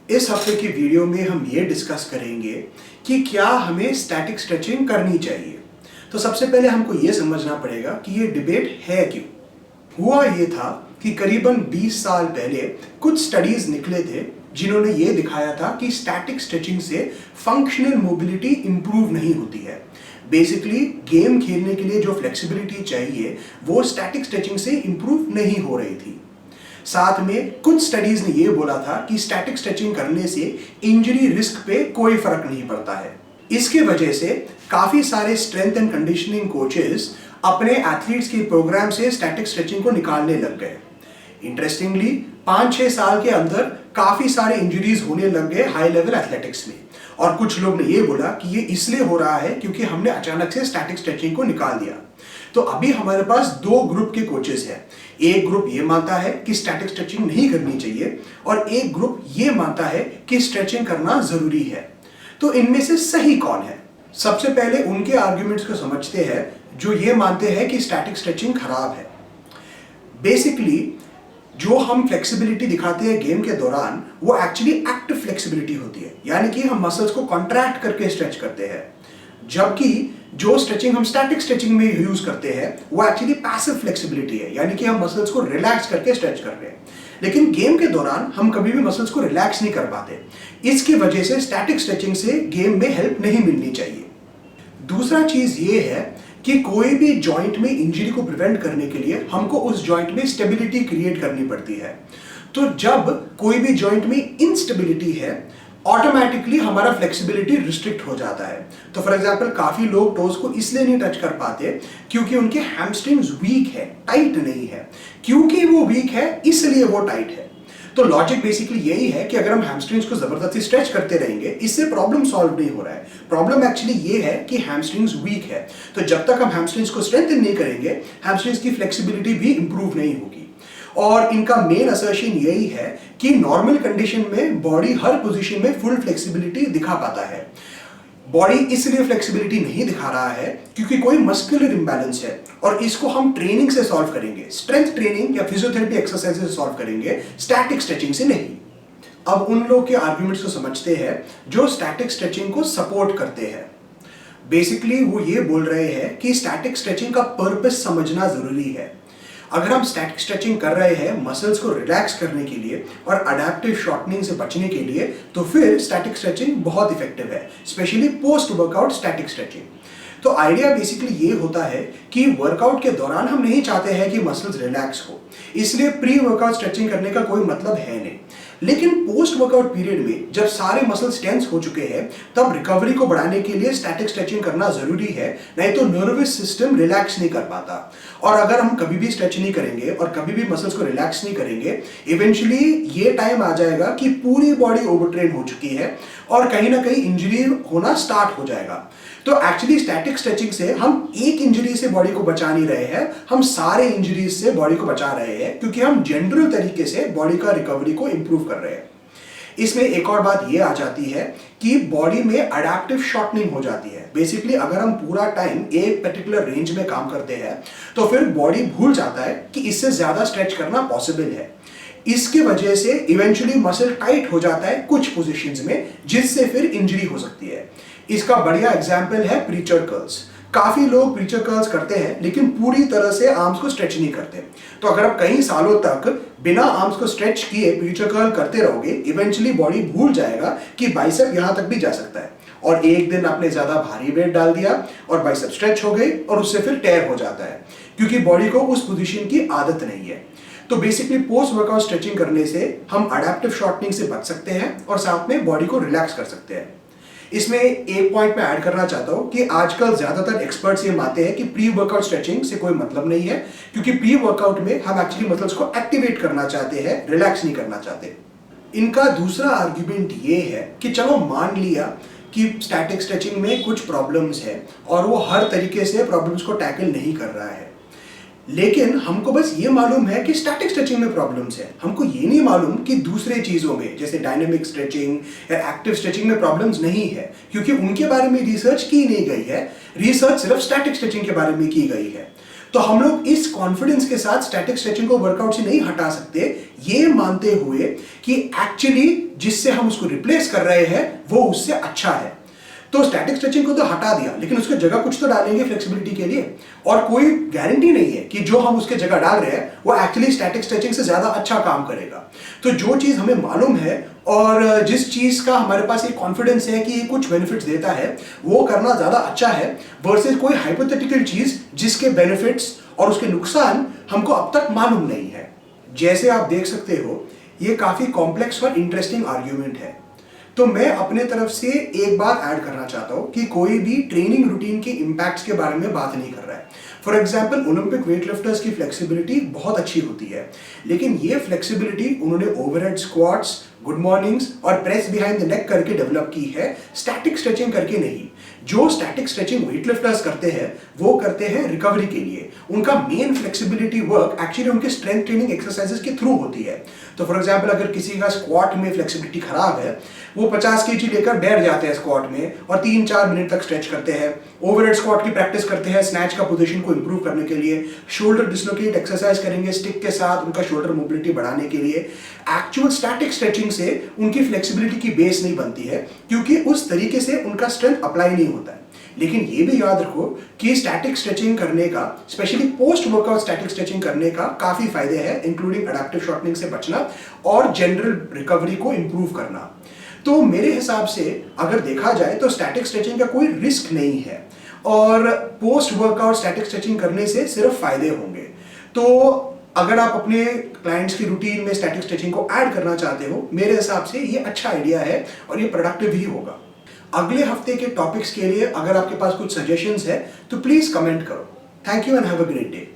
इस हफ्ते की वीडियो में हम ये डिस्कस करेंगे कि क्या हमें स्टैटिक स्ट्रेचिंग करनी चाहिए। तो सबसे पहले हमको ये समझना पड़ेगा कि ये डिबेट है क्यों। हुआ ये था कि करीबन 20 साल पहले कुछ स्टडीज निकले थे जिन्होंने ये दिखाया था कि स्टैटिक स्ट्रेचिंग से फंक्शनल मोबिलिटी इंप्रूव नहीं होती है। बेसिकली गेम खेलने के लिए जो फ्लेक्सिबिलिटी चाहिए वो स्टैटिक स्ट्रेचिंग से इंप्रूव नहीं हो रही थी। साथ में कुछ स्टडीज ने यह बोला था कि स्टैटिक स्ट्रेचिंग करने से इंजरी रिस्क पे कोई फर्क नहीं पड़ता है। इसके वजह से काफी सारे स्ट्रेंथ एंड कंडीशनिंग कोचेस अपने एथलीट्स के प्रोग्राम से स्टैटिक स्ट्रेचिंग को निकालने लग गए। इंटरेस्टिंगली 5-6 साल के अंदर काफी सारे इंजरीज होने लग गए हाई लेवल एथलेटिक्स में, और कुछ लोग ने यह बोला कि ये इसलिए हो रहा है क्योंकि हमने अचानक से स्टैटिक स्ट्रेचिंग को निकाल दिया। तो अभी हमारे पास दो ग्रुप के कोचेस हैं। एक ग्रुप ये मानता है कि स्टैटिक स्ट्रेचिंग नहीं करनी चाहिए और एक ग्रुप ये मानता है कि स्ट्रेचिंग करना जरूरी है। तो इनमें से सही कौन है? सबसे पहले उनके आर्ग्यूमेंट्स को समझते हैं जो ये मानते हैं कि स्टैटिक स्ट्रेचिंग खराब है। बेसिकली जो हम फ्लेक्सिबिलिटी दिखाते हैं गेम के दौरान वो एक्चुअली एक्टिव फ्लेक्सिबिलिटी होती है, यानी कि हम मसल्स को कॉन्ट्रैक्ट करके स्ट्रेच करते हैं, जबकि जो स्ट्रेचिंग हम स्टैटिक स्ट्रेचिंग में यूज करते हैं वो एक्चुअली पैसिव फ्लेक्सिबिलिटी है, यानी कि हम मसल्स को रिलैक्स करके स्ट्रेच कर रहे हैं। लेकिन गेम के दौरान हम कभी भी मसल्स को रिलैक्स नहीं कर पाते। इसकी वजह से स्टैटिक स्ट्रेचिंग से गेम में हेल्प नहीं मिलनी चाहिए। दूसरा चीज ये है कि कोई भी जॉइंट में इंजरी को प्रिवेंट करने के लिए हमको उस जॉइंट में स्टेबिलिटी क्रिएट करनी पड़ती है। तो जब कोई भी जॉइंट में इनस्टेबिलिटी है ऑटोमेटिकली हमारा फ्लेक्सिबिलिटी रिस्ट्रिक्ट हो जाता है। तो फॉर एग्जांपल काफी लोग टोज को इसलिए नहीं टच कर पाते क्योंकि उनके हैमस्ट्रिंग्स वीक है, टाइट नहीं है। क्योंकि वो वीक है इसलिए वो टाइट है। तो लॉजिक बेसिकली यही है कि अगर हम हैमस्ट्रिंग्स को जबरदस्ती स्ट्रेच करते रहेंगे इससे प्रॉब्लम सॉल्व नहीं हो रहा है। प्रॉब्लम एक्चुअली ये है कि हैमस्ट्रिंग्स वीक है। तो जब तक हम हैमस्ट्रिंग्स को स्ट्रेंथन नहीं करेंगे हैमस्ट्रिंग्स की फ्लेक्सिबिलिटी भी इंप्रूव नहीं होगी। और इनका मेन असर्शन यही है कि नॉर्मल कंडीशन में बॉडी हर पोजीशन में फुल फ्लेक्सिबिलिटी दिखा पाता है। बॉडी इसलिए फ्लेक्सिबिलिटी नहीं दिखा रहा है क्योंकि कोई मस्कुलर इंबैलेंस है, और इसको हम ट्रेनिंग से सॉल्व करेंगे, स्ट्रेंथ ट्रेनिंग या फिजियोथेरेपी एक्सरसाइज से सॉल्व करेंगे, स्टैटिक स्ट्रेचिंग से नहीं। अब उन लोग के आर्ग्यूमेंट्स को समझते हैं जो स्टैटिक स्ट्रेचिंग को सपोर्ट करते हैं। बेसिकली वो ये बोल रहे हैं कि स्टैटिक स्ट्रेचिंग का पर्पस समझना जरूरी है। अगर हम स्टैटिक स्ट्रेचिंग कर रहे हैं मसल्स को रिलैक्स करने के लिए और अडैप्टिव शॉर्टनिंग से बचने के लिए, तो फिर स्टैटिक स्ट्रेचिंग बहुत इफेक्टिव है, specially post workout static stretching. तो आइडिया बेसिकली ये होता है कि वर्कआउट के दौरान हम नहीं चाहते हैं कि मसल्स रिलैक्स हो, इसलिए प्री वर्कआउट स्ट्रेचिंग करने का कोई मतलब है नहीं। लेकिन पोस्ट वर्कआउट पीरियड में जब सारे मसल्स टेंस हो चुके हैं तब रिकवरी को बढ़ाने के लिए स्टैटिक स्ट्रेचिंग करना जरूरी है, नहीं तो नर्वस सिस्टम रिलैक्स नहीं कर पाता। और अगर हम कभी भी स्ट्रेच नहीं करेंगे और कभी भी मसल्स को रिलैक्स नहीं करेंगे, इवेंचुअली ये टाइम आ जाएगा कि पूरी बॉडी ओवरट्रेन हो चुकी है और कहीं ना कहीं इंजरी होना स्टार्ट हो जाएगा। तो एक्चुअली स्टैटिक स्ट्रेचिंग से हम एक इंजरी से बॉडी को बचा नहीं रहे हैं, हम सारे इंजरीज से बॉडी को बचा रहे हैं, क्योंकि हम जनरल तरीके से बॉडी का रिकवरी को इंप्रूव कर रहे हैं। इसमें एक और बात ये आ जाती है कि बॉडी में अडैप्टिव शॉर्टनिंग हो जाती है। बेसिकली अगर हम पूरा टाइम एक पर्टिकुलर रेंज में काम करते हैं तो फिर बॉडी भूल जाता है कि इससे ज्यादा स्ट्रेच करना पॉसिबल है। इसके वजह से इवेंचुअली मसल टाइट हो जाता है कुछ पोजीशंस में, जिससे फिर इंजरी हो सकती है। इसका बढ़िया एग्जाम्पल है प्रीचर कर्ल्स। काफी लोग प्रीचर कर्ल्स करते हैं लेकिन पूरी तरह से आर्म्स को स्ट्रेच नहीं करते। तो अगर आप कई सालों तक बिना आर्म्स को स्ट्रेच किए प्रीचर कर्ल करते रहोगे, इवेंचुअली बॉडी भूल जाएगा कि बाइसेप यहां तक भी जा सकता है, और एक दिन आपने ज्यादा भारी वेट डाल दिया और बाइसेप स्ट्रेच हो गई और उससे फिर टेयर हो जाता है, क्योंकि बॉडी को उस पोजीशन की आदत नहीं है। तो बेसिकली पोस्ट वर्कआउट स्ट्रेचिंग करने से हम अडैप्टिव शॉर्टनिंग से बच सकते हैं और साथ में बॉडी को रिलैक्स कर सकते हैं। इसमें एक पॉइंट मैं ऐड करना चाहता हूं कि आजकल ज्यादातर एक्सपर्ट्स ये मानते हैं कि प्री वर्कआउट स्ट्रेचिंग से कोई मतलब नहीं है, क्योंकि प्री वर्कआउट में हम एक्चुअली मसल्स को एक्टिवेट करना चाहते हैं, रिलैक्स नहीं करना चाहते। इनका दूसरा आर्ग्यूमेंट ये है कि चलो मान लिया कि स्टैटिक स्ट्रेचिंग में कुछ प्रॉब्लम्स है और वो हर तरीके से प्रॉब्लम्स को टैकल नहीं कर रहा है, लेकिन हमको बस ये मालूम है कि स्टैटिक स्ट्रेचिंग में प्रॉब्लम्स है। हमको ये नहीं मालूम कि दूसरे चीजों में जैसे डायनेमिक स्ट्रेचिंग या एक्टिव स्ट्रेचिंग में प्रॉब्लम्स नहीं है, क्योंकि उनके बारे में रिसर्च की नहीं गई है। रिसर्च सिर्फ स्टैटिक स्ट्रेचिंग के बारे में की गई है। तो हम लोग इस कॉन्फिडेंस के साथ स्टैटिक स्ट्रेचिंग को वर्कआउट से नहीं हटा सकते, ये मानते हुए कि एक्चुअली जिससे हम उसको रिप्लेस कर रहे हैं वो उससे अच्छा है। तो स्टैटिक स्ट्रेचिंग को तो हटा दिया, लेकिन उसके जगह कुछ तो डालेंगे फ्लेक्सिबिलिटी के लिए, और कोई गारंटी नहीं है कि जो हम उसके जगह डाल रहे हैं वो एक्चुअली स्टैटिक स्ट्रेचिंग से ज्यादा अच्छा काम करेगा। तो जो चीज हमें मालूम है और जिस चीज का हमारे पास एक कॉन्फिडेंस है कि ये कुछ बेनिफिट्स देता है, वो करना ज्यादा अच्छा है वर्सेस कोई हाइपोथेटिकल चीज जिसके बेनिफिट्स और उसके नुकसान हमको अब तक मालूम नहीं है। जैसे आप देख सकते हो, ये काफी कॉम्प्लेक्स और इंटरेस्टिंग आर्ग्यूमेंट है। तो मैं अपने तरफ से एक बात ऐड करना चाहता हूं कि कोई भी ट्रेनिंग रूटीन के इंपैक्ट्स के बारे में बात नहीं कर रहा है। For example, Olympic weightlifters की फ्लेक्सिबिलिटी बहुत अच्छी होती है, लेकिन ये फ्लेक्सिबिलिटी उन्होंने ओवरहेड स्क्वाट्स, गुड मॉर्निंग्स और प्रेस बिहाइंड द नेक करके डेवलप की है, स्टैटिक स्ट्रेचिंग करके नहीं। जो स्टैटिक स्ट्रेचिंग वेट लिफ्टर्स करते हैं वो करते हैं रिकवरी के लिए। उनका मेन फ्लेक्सिबिलिटी वर्क एक्चुअली उनके स्ट्रेंथ ट्रेनिंग एक्सरसाइजेस के थ्रू होती है। तो फॉर एग्जांपल, अगर किसी का स्क्वाट में फ्लेक्सिबिलिटी खराब है, वो 50 केजी लेकर बैठ जाते हैं स्क्वाट में और 3-4 मिनट तक स्ट्रेच करते हैं। ओवरहेड स्क्वाट की प्रैक्टिस करते हैं स्नैच का पोजीशन को इंप्रूव करने के लिए। शोल्डर डिस्लोकेट एक्सरसाइज करेंगे स्टिक के साथ उनका शोल्डर मोबिलिटी बढ़ाने के लिए। एक्चुअल स्टैटिक स्ट्रेचिंग से उनकी फ्लेक्सिबिलिटी की बेस नहीं बनती है, क्योंकि उस तरीके से उनका स्ट्रेंथ अप्लाई नहीं होता है। लेकिन ये भी याद रखो कि स्टैटिक स्ट्रेचिंग करने का, specially post workout static stretching करने का काफी फायदे हैं, इंक्लूडिंग एडेप्टिव शॉर्टनिंग से बचना और जनरल रिकवरी को इंप्रूव करना। तो मेरे हिसाब से अगर देखा जाए तो स्टैटिक स्ट्रेचिंग का कोई रिस्क नहीं है और पोस्ट वर्कआउट स्टैटिक स्ट्रेचिंग करने से सिर्फ फायदे होंगे। तो अगर आप अपने क्लाइंट्स की रूटीन में स्टैटिक स्ट्रेचिंग को ऐड करना चाहते हो, मेरे हिसाब से ये अच्छा आइडिया है और ये प्रोडक्टिव ही होगा। अगले हफ्ते के टॉपिक्स के लिए अगर आपके पास कुछ सजेशंस है तो प्लीज कमेंट करो। Thank you and have a great day.